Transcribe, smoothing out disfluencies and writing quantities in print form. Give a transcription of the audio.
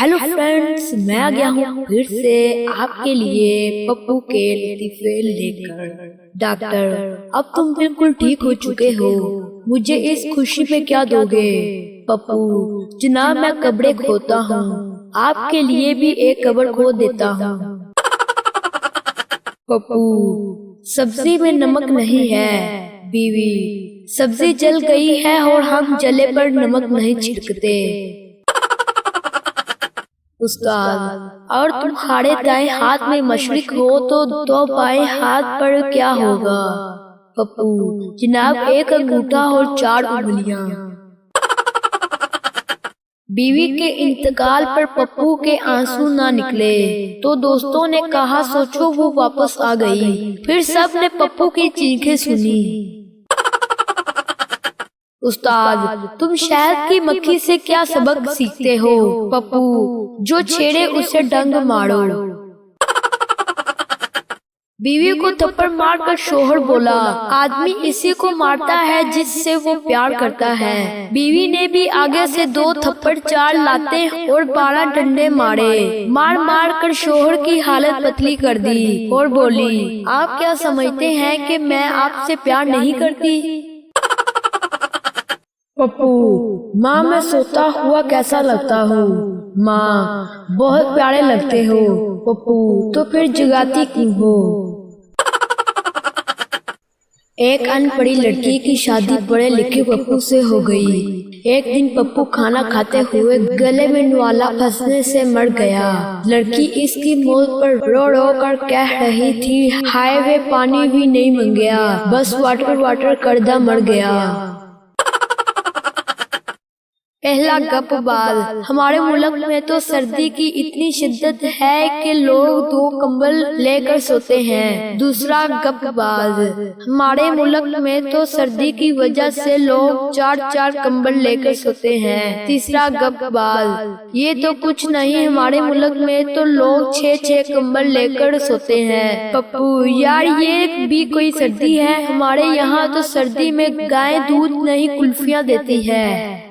Hello friends, मैं आ गया हूँ फिर से आपके लिए पप्पू के लतीफे लेकर। डॉक्टर, अब तुम बिल्कुल ठीक हो चुके हो, मुझे इस खुशी पे क्या दोगे? पप्पू जनाब, मैं कब्रें खोता हूँ, आपके लिए भी एक कब्र खो देता हूँ। पप्पू, सब्जी में नमक नहीं है। बीवी, सब्जी जल गई है और हम जले पर नमक नहीं छिड़कते। उस्ताद, और तुम्हारे दाएं हाथ में मशरिक हो तो बाएं हाथ पर क्या होगा? पप्पू जनाब, एक अंगूठा और 4 उंगलियां। बीवी के इंतकाल पर पप्पू के आंसू ना निकले तो दोस्तों ने कहा सोचो वो वापस आ गई। फिर सब ने पप्पू की चीखें सुनी। उस्ताद, तुम शहद की मक्खी से क्या सबक सीखते हो? पप्पू, जो छेड़े उसे डंग मारो। बीवी को थप्पड़ मारकर शोहर बोला, आदमी इसी को मारता है जिससे वो प्यार करता है। बीवी ने भी आगे से 2 थप्पड़ 4 लाते और 12 डंडे मारे। मार मार कर शोहर की हालत पतली कर दी और बोली, आप क्या समझते हैं कि मैं आपसे प्यार नहीं करती? पप्पू, माँ मैं सोता हुआ कैसा लगता हूँ? माँ, बहुत प्यारे लगते हो। पप्पू, तो फिर जगाती क्यों हो? एक अनपढ़ी लड़की की शादी पढ़े लिखे पप्पू से हो गई। एक दिन पप्पू खाना खाते हुए गले में न्वाला फंसने से मर गया। लड़की इसकी मौत पर रो रो कर कह रही थी, हाय वे पानी भी नहीं मंगया, बस वाटर वाटर करदा मर गया। पहला गपबाज, हमारे मुल्क में तो सर्दी की इतनी शिद्दत है कि लोग 2 कंबल लेकर सोते हैं। दूसरा गपबाज, हमारे मुल्क में तो सर्दी की वजह से लोग 4-4 कंबल लेकर सोते हैं। तीसरा गपबाज, ये तो कुछ नहीं, हमारे मुल्क में तो लोग 6-6 कंबल लेकर सोते हैं। पप्पू, यार ये भी कोई सर्दी है? हमारे यहाँ तो सर्दी में गाय दूध नहीं कुल्फियाँ देती है।